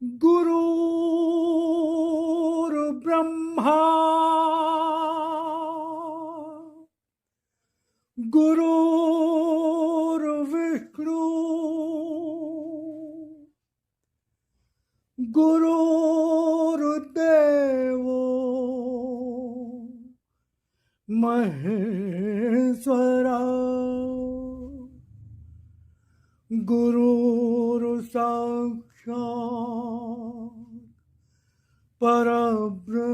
गुरुर्ब्रह्मा गुरुर्विष्णु गुरुर्देवो महेश्वरा गुरुर्साक्षात् परब्रह्म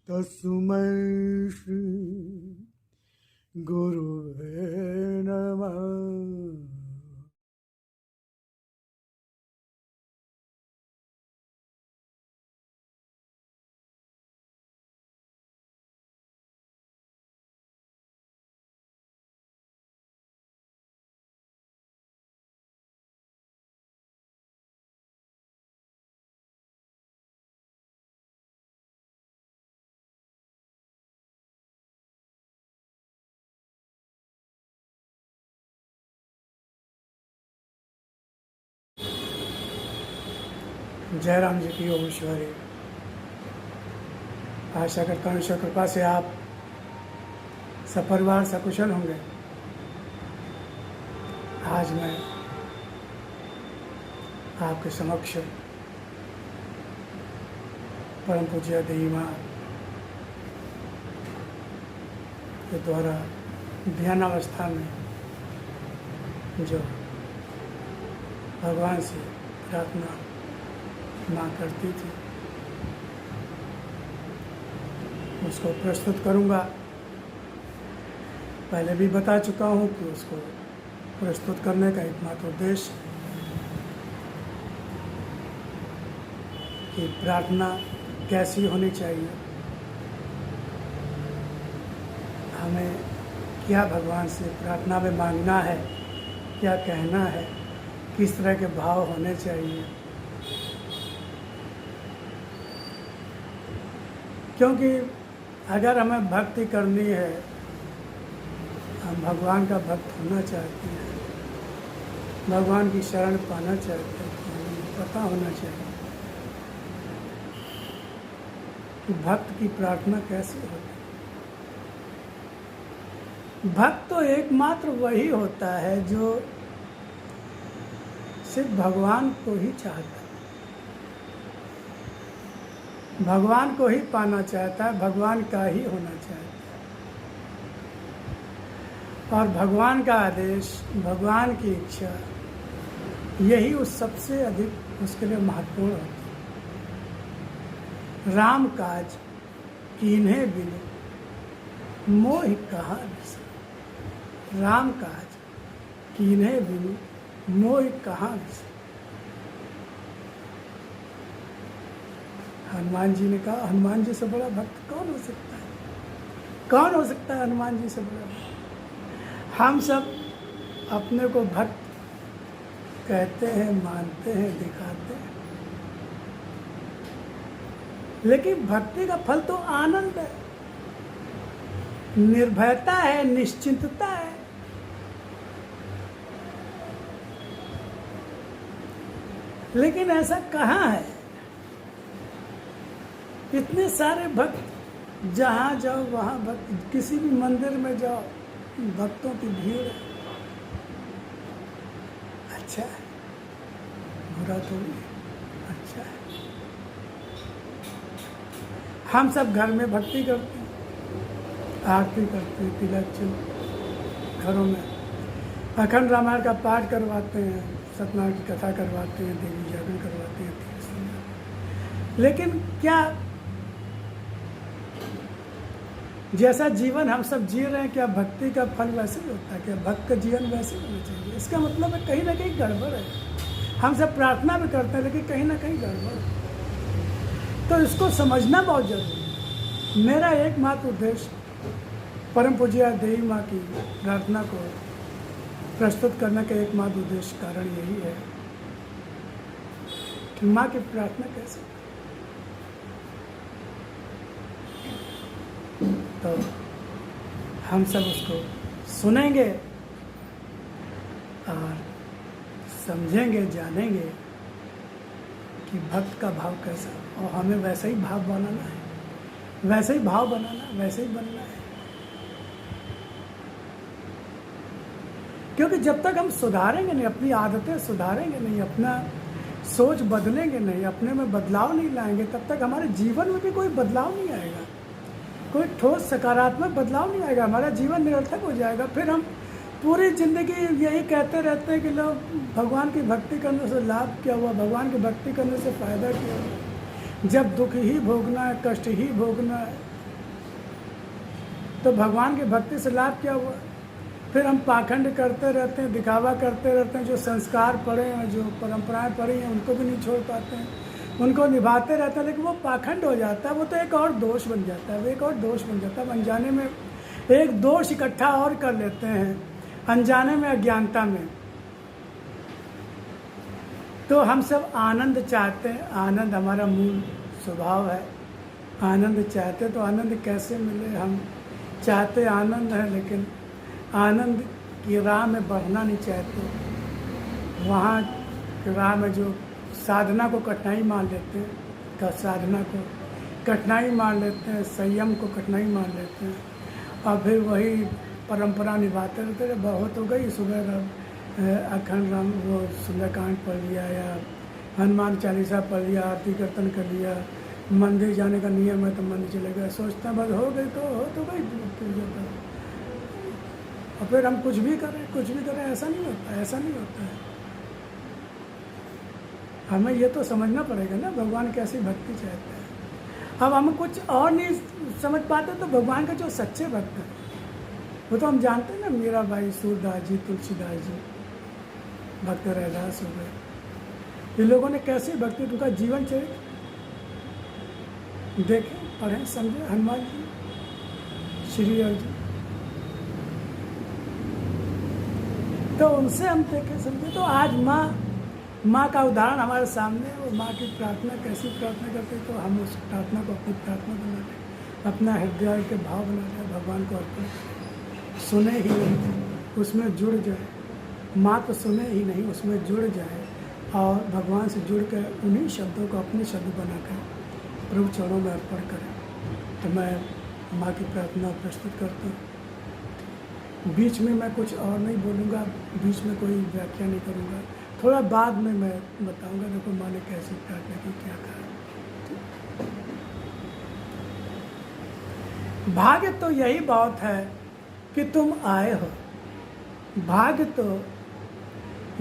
तस्मै श्री गुरुवे नमः। जय राम जी की ओम ईश्वरी। आशा करता हूँ ईश्वर कृपा से आप सपरिवार सकुशल होंगे। आज मैं आपके समक्ष परम पूज्य देवी माँ के द्वारा ध्यानावस्था में जो भगवान से प्रार्थना माँ करती थी उसको प्रस्तुत करूँगा। पहले भी बता चुका हूँ कि उसको प्रस्तुत करने का एकमात्र उद्देश्य कि प्रार्थना कैसी होनी चाहिए, हमें क्या भगवान से प्रार्थना में मांगना है, क्या कहना है, किस तरह के भाव होने चाहिए। क्योंकि अगर हमें भक्ति करनी है, हम भगवान का भक्त होना चाहते हैं, भगवान की शरण पाना चाहते हैं, तो हमें पता होना चाहिए कि भक्त की प्रार्थना कैसे होती है। भक्त तो एकमात्र वही होता है जो सिर्फ भगवान को ही चाहता है, भगवान को ही पाना चाहता है, भगवान का ही होना चाहता है। और भगवान का आदेश, भगवान की इच्छा, यही उस सबसे अधिक उसके लिए महत्वपूर्ण होती है। राम काज कीन्हे बिनु मोह कहाँ बिसरे, राम काज कीन्हे बिनु मोह कहाँ बिसरे। हनुमान जी ने कहा, हनुमान जी से बड़ा भक्त कौन हो सकता है, कौन हो सकता है हनुमान जी से बड़ा भक्त। हम सब अपने को भक्त कहते हैं, मानते हैं, दिखाते हैं, लेकिन भक्ति का फल तो आनंद है, निर्भयता है, निश्चिंतता है। लेकिन ऐसा कहाँ है। इतने सारे भक्त, जहाँ जाओ वहाँ भक्त, किसी भी मंदिर में जाओ भक्तों की भीड़ है। अच्छा है, बुरा तो नहीं, अच्छा है। हम सब घर में भक्ति करते हैं, आरती करते हैं, तिलक चल घरों में अखंड रामायण का पाठ करवाते हैं, सत्यनारायण की कथा करवाते हैं, देवी जागरण करवाते हैं। लेकिन क्या जैसा जीवन हम सब जी रहे हैं, क्या भक्ति का फल वैसे ही होता है? क्या भक्त का जीवन वैसे ही होना चाहिए? इसका मतलब है कहीं ना कहीं गड़बड़ है। हम सब प्रार्थना भी करते हैं, लेकिन कहीं ना कहीं गड़बड़ है। तो इसको समझना बहुत जरूरी है। मेरा एकमात्र उद्देश्य परम पूज्य देवी माँ की प्रार्थना को प्रस्तुत करने का एकमात्र उद्देश्य कारण यही है कि माँ की प्रार्थना कैसे। तो हम सब उसको सुनेंगे और समझेंगे, जानेंगे कि भक्त का भाव कैसा, और हमें वैसा ही भाव बनाना है, वैसे ही भाव बनाना है, वैसे ही बनना है। क्योंकि जब तक हम सुधारेंगे नहीं, अपनी आदतें सुधारेंगे नहीं, अपना सोच बदलेंगे नहीं, अपने में बदलाव नहीं लाएंगे, तब तक हमारे जीवन में भी कोई बदलाव नहीं आएगा, कोई ठोस सकारात्मक बदलाव नहीं आएगा, हमारा जीवन निरर्थक हो जाएगा। फिर हम पूरी ज़िंदगी यही कहते रहते हैं कि लोग भगवान की भक्ति करने से लाभ क्या हुआ, भगवान की भक्ति करने से फ़ायदा क्या हुआ, जब दुख ही भोगना है, कष्ट ही भोगना है, तो भगवान की भक्ति से लाभ क्या हुआ। फिर हम पाखंड करते रहते हैं, दिखावा करते रहते हैं, जो संस्कार पड़े हैं, जो परंपराएं पड़ी हैं, उनको भी नहीं छोड़ पाते हैं, उनको निभाते रहते हैं, लेकिन वो पाखंड हो जाता है, वो तो एक और दोष बन जाता है, वो एक और दोष बन जाता है। अनजाने में एक दोष इकट्ठा और कर लेते हैं, अनजाने में, अज्ञानता में। तो हम सब आनंद चाहते हैं, आनंद हमारा मूल स्वभाव है, आनंद चाहते, तो आनंद कैसे मिले। हम चाहते आनंद है, लेकिन आनंद की राह में बढ़ना नहीं चाहते, वहाँ की राह में जो साधना को कठिनाई मान लेते हैं, का साधना को कठिनाई मान लेते हैं, संयम को कठिनाई मान लेते हैं, और फिर वही परंपरा निभाते रहते हैं। बहुत हो गई, सुबह अखंड राम वो सुंदरकांड पढ़ लिया, या हनुमान चालीसा पढ़ लिया, आरती कीर्तन कर लिया, मंदिर जाने का नियम है तो मंदिर चले गए, सोचते बस हो गई तो हो तो गई पूजा कर, और फिर हम कुछ भी करें, ऐसा नहीं होता, ऐसा नहीं होता है। हमें ये तो समझना पड़ेगा ना भगवान कैसी भक्ति चाहते हैं। अब हम कुछ और नहीं समझ पाते, तो भगवान के जो सच्चे भक्त हैं वो तो हम जानते हैं ना, मीरा बाई, सूरदास जी, तुलसीदास जी, भक्त रैदास हो गए, ये लोगों ने कैसी भक्ति, उनका जीवन चरित्र देखें, पढ़ें, समझें। हनुमान जी, श्री अर्जुन, तो उनसे हम देखें, समझे। तो आज माँ का उदाहरण हमारे सामने है, और माँ की प्रार्थना कैसी प्रार्थना करते, तो हम उस प्रार्थना को अपनी प्रार्थना बना लें, अपना हृदय के भाव बना लें, भगवान को अर्पण करें, सुने ही नहीं, उसमें जुड़ जाए। माँ तो सुने ही नहीं, उसमें जुड़ जाए, और भगवान से जुड़ कर उन्हीं शब्दों को अपने शब्द बनाकर प्रभु चरणों में अर्पण करें। तो मैं माँ की प्रार्थना प्रस्तुत करता हूँ। बीच में मैं कुछ और नहीं बोलूँगा, बीच में कोई व्याख्या नहीं करूँगा, थोड़ा बाद में मैं बताऊँगा देखो माँ ने कैसी प्रार्थना की, क्या कहा। भाग्य तो यही बात है कि तुम आए हो, भाग्य तो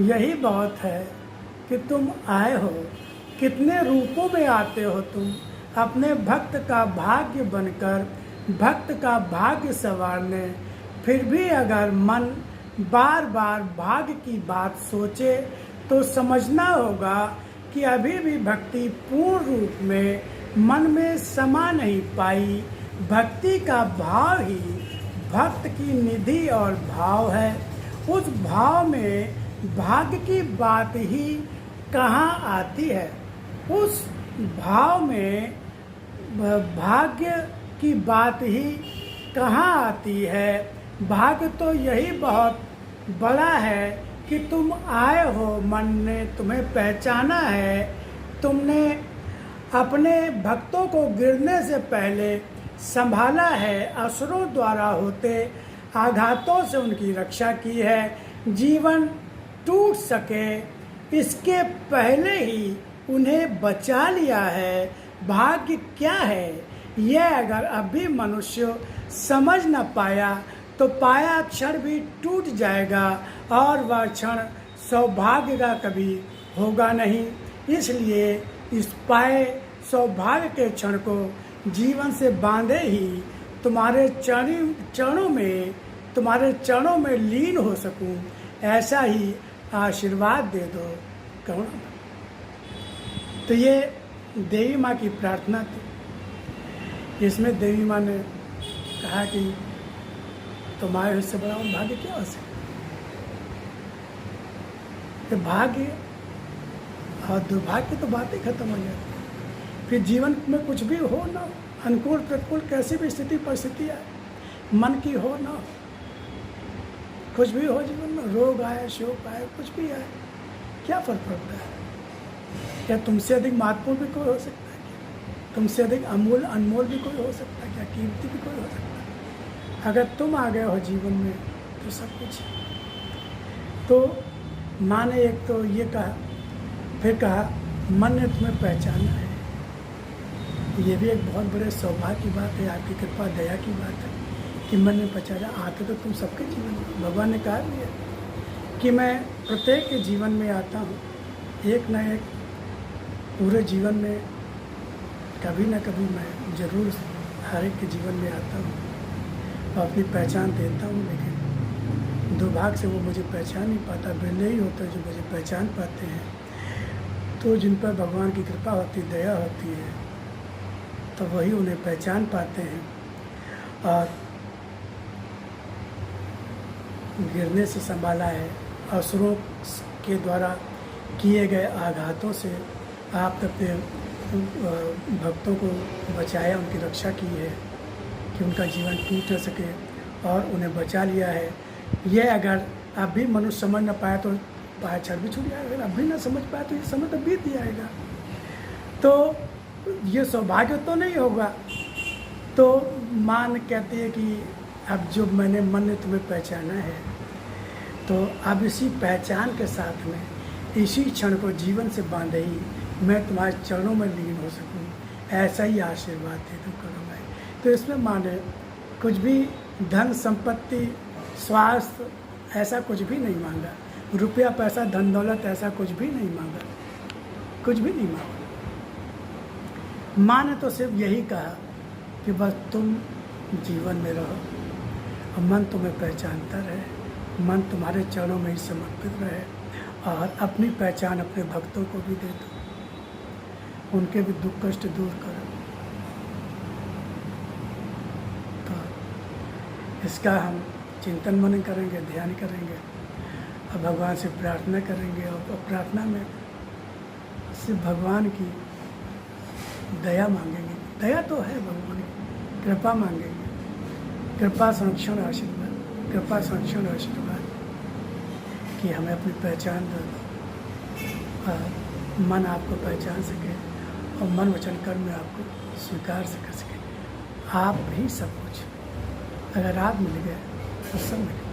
यही बात है कि तुम आए हो, कितने रूपों में आते हो तुम, अपने भक्त का भाग्य बनकर, भक्त का भाग्य संवारने। फिर भी अगर मन बार बार भाग्य की बात सोचे तो समझना होगा कि अभी भी भक्ति पूर्ण रूप में मन में समा नहीं पाई। भक्ति का भाव ही भक्त की निधि और भाव है। उस भाव में भाग्य की बात ही कहाँ आती है, उस भाव में भाग्य की बात ही कहाँ आती है। भाग्य तो यही बहुत बड़ा है कि तुम आए हो, मन ने तुम्हें पहचाना है, तुमने अपने भक्तों को गिरने से पहले संभाला है, असुरों द्वारा होते आघातों से उनकी रक्षा की है। जीवन टूट सके इसके पहले ही उन्हें बचा लिया है। भाग्य क्या है यह अगर अभी मनुष्य समझ न पाया तो पाया क्षण भी टूट जाएगा और वह क्षण सौभाग्य का कभी होगा नहीं। इसलिए इस पाए सौभाग्य के क्षण को जीवन से बांधे ही तुम्हारे चरणों में लीन हो सकूं, ऐसा ही आशीर्वाद दे दो करुणा। तो ये देवी माँ की प्रार्थना थी। इसमें देवी माँ ने कहा कि तुम्हारे इससे बड़ा भाग्य क्या हो सकता, भाग्य और दुर्भाग्य तो बातें खत्म हो जाती है। फिर जीवन में कुछ भी हो ना, अनुकूल प्रतिकूल कैसी भी स्थिति परिस्थिति आए, मन की हो ना हो, कुछ भी हो जीवन में, रोग आए, शोक आए, कुछ भी आए, क्या फ़र्क पड़ता है? क्या तुमसे अधिक महत्वपूर्ण भी कोई हो सकता है क्या? तुमसे अधिक अमूल्य अनमोल भी कोई हो सकता है क्या? कीमती भी कोई हो सकता है? अगर तुम आ गए हो जीवन में तो सब कुछ है। तो माँ ने एक तो ये कहा, फिर कहा मन ने तुम्हें पहचाना है। ये भी एक बहुत बड़े सौभाग्य की बात है, आपकी कृपा दया की बात है कि मन ने पहचाना। आते तो तुम सबके जीवन में, भगवान ने कहा भी है कि मैं प्रत्येक के जीवन में आता हूँ, एक न एक पूरे जीवन में कभी न कभी मैं ज़रूर हर एक के जीवन में आता हूँ और अपनी पहचान देता हूँ, लेकिन दुर्भाग्य से वो मुझे पहचान नहीं पाता। बिरले ही होते जो मुझे पहचान पाते हैं। तो जिन पर भगवान की कृपा होती, दया होती है, तो वही उन्हें पहचान पाते हैं। और गिरने से संभाला है, असुरों के द्वारा किए गए आघातों से आप अपने भक्तों को बचाया, उनकी रक्षा की है कि उनका जीवन टूट न सके और उन्हें बचा लिया है। यह अगर अब भी मनुष्य समझ न पाए तो पाछड़ भी छूट जाएगा, अगर अब भी न समझ पाए तो ये समय तो बीत जाएगा। तो ये सौभाग्य तो नहीं होगा। तो माँ ने कहती है कि अब जो मैंने मन ने तुम्हें पहचाना है, तो अब इसी पहचान के साथ में इसी क्षण को जीवन से बांधे ही मैं तुम्हारे चरणों में लीन हो सकूँ, ऐसा ही आशीर्वाद दे दो करो मैं। तो इसमें माँ ने कुछ भी धन संपत्ति स्वास्थ्य ऐसा कुछ भी नहीं मांगा, रुपया पैसा धन दौलत ऐसा कुछ भी नहीं मांगा, कुछ भी नहीं मांगा। माँ ने तो सिर्फ यही कहा कि बस तुम जीवन में रहो और मन तुम्हें पहचानता रहे, मन तुम्हारे चरणों में ही समर्पित रहे और अपनी पहचान अपने भक्तों को भी दे दो, उनके भी दुख कष्ट दूर करो। तो इसका हम चिंतन मनन करेंगे, ध्यान करेंगे और भगवान से प्रार्थना करेंगे। और प्रार्थना में सिर्फ भगवान की दया मांगेंगे, दया तो है भगवान की, कृपा मांगेंगे, कृपा संरक्षण आशीर्वाद, कृपा संरक्षण आशीर्वाद कि हमें अपनी पहचान दे दो और मन आपको पहचान सके और मन वचन कर्म में आपको स्वीकार से कर सके। आप ही सब कुछ, अगर आप मिल गए तो सब मिल गए।